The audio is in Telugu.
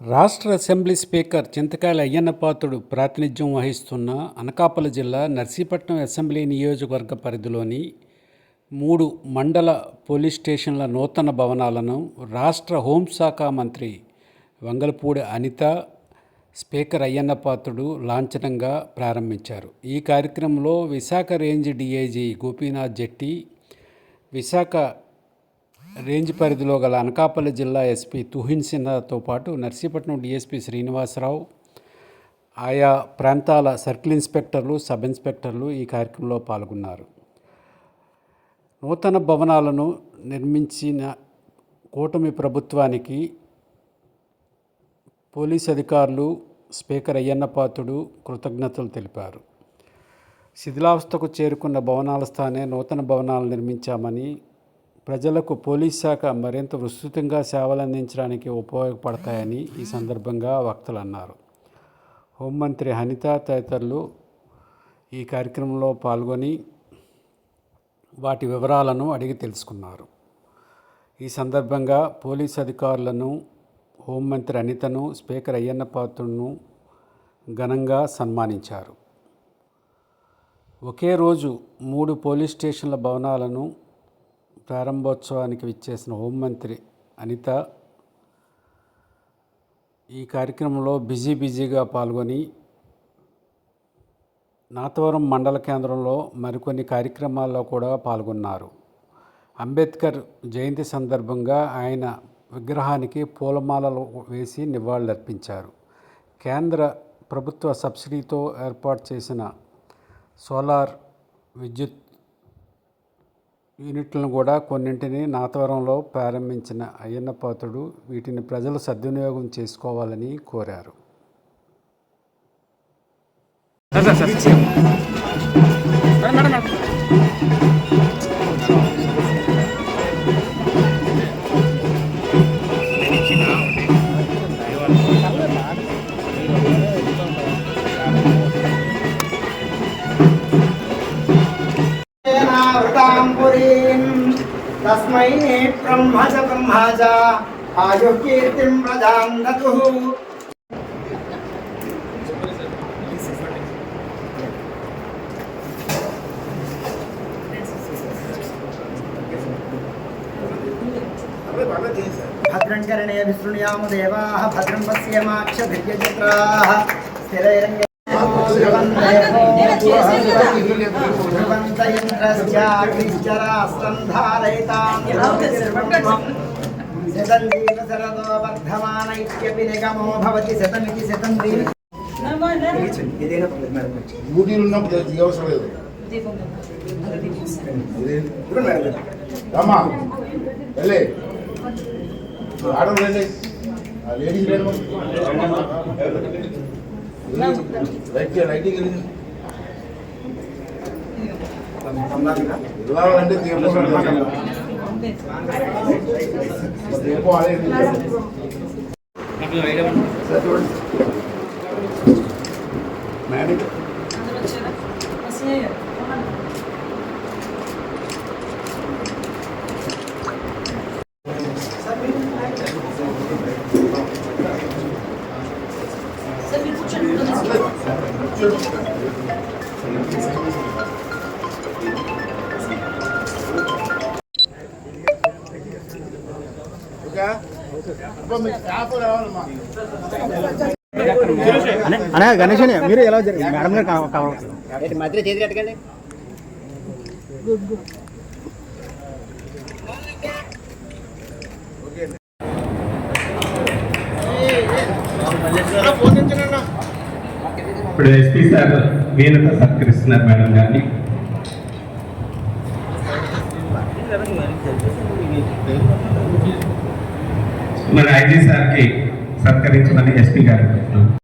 రాష్ట్ర అసెంబ్లీ స్పీకర్ చింతకాయల అయ్యన్నపాత్రుడు ప్రాతినిధ్యం వహిస్తున్న అనకాపల్లి జిల్లా నర్సీపట్నం అసెంబ్లీ నియోజకవర్గ పరిధిలోని 3 మండల పోలీస్ స్టేషన్ల నూతన భవనాలను రాష్ట్ర హోంశాఖ మంత్రి వంగలపూడి అనిత, స్పీకర్ అయ్యన్నపాత్రుడు లాంఛనంగా ప్రారంభించారు. ఈ కార్యక్రమంలో విశాఖ రేంజ్ డీఐజీ గోపీనాథ్ జెట్టి, విశాఖ రేంజ్ పరిధిలో గల అనకాపల్లి జిల్లా ఎస్పీ తుహిన్ సిన్హాతో పాటు నర్సీపట్నం డీఎస్పీ శ్రీనివాసరావు, ఆయా ప్రాంతాల సర్కిల్ ఇన్స్పెక్టర్లు, సబ్ ఇన్స్పెక్టర్లు ఈ కార్యక్రమంలో పాల్గొన్నారు. నూతన భవనాలను నిర్మించిన కూటమి ప్రభుత్వానికి పోలీస్ అధికారులు, స్పీకర్ అయ్యన్నపాత్రుడు కృతజ్ఞతలు తెలిపారు. శిథిలావస్థకు చేరుకున్న భవనాల స్థానే నూతన భవనాలు నిర్మించామని, ప్రజలకు పోలీస్ శాఖ మరింత విస్తృతంగా సేవలందించడానికి ఉపయోగపడతాయని ఈ సందర్భంగా వక్తలు అన్నారు. హోంమంత్రి అనిత తదితరులు ఈ కార్యక్రమంలో పాల్గొని వాటి వివరాలను అడిగి తెలుసుకున్నారు. ఈ సందర్భంగా పోలీస్ అధికారులను, హోంమంత్రి అనితను, స్పీకర్ అయ్యన్నపాత్రుడును ఘనంగా సన్మానించారు. ఒకే రోజు 3 పోలీస్ స్టేషన్ల భవనాలను ప్రారంభోత్సవానికి విచ్చేసిన హోంమంత్రి అనిత ఈ కార్యక్రమంలో బిజీగా పాల్గొని నాతవరం మండల కేంద్రంలో మరికొన్ని కార్యక్రమాల్లో కూడా పాల్గొన్నారు. అంబేద్కర్ జయంతి సందర్భంగా ఆయన విగ్రహానికి పూలమాలలు వేసి నివాళులర్పించారు. కేంద్ర ప్రభుత్వ సబ్సిడీతో ఏర్పాటు చేసిన సోలార్ విద్యుత్ యూనిట్లను కూడా కొన్నింటిని నాతవరంలో ప్రారంభించిన అయ్యన్నపాత్రుడు వీటిని ప్రజలు సద్వినియోగం చేసుకోవాలని కోరారు. तस्मै ब्रह्मज आयुः कीर्तिं प्रजां दतुः। भद्रं कर्णे विशृणुयाम देवाः भद्रं पश्येमाक्षभिर्यजत्राः स्थिरैरङ्गे वर्धमानैक्यपिनिगमो भवति शतमिति शतन्ति డ్యూటీలు ఉన్నప్పుడు అవసరం లేదు. అమ్మా వెళ్ళే ఆడవాళ్ళు లేడీస్ లేరు లైటింగ్ వెళ్ళాలంటే మేడం అనే గణేష్ అని మీరు ఎలా జరిగింది మేడం గారు కావాలి మధ్య చేతి కట్టకండి. ఇప్పుడు ఎస్పీ సార్ వీణత సత్కరిస్తున్నారు మేడం గారిని. మరి ఐజీ సార్కి సత్కరించమని ఎస్పీ గారు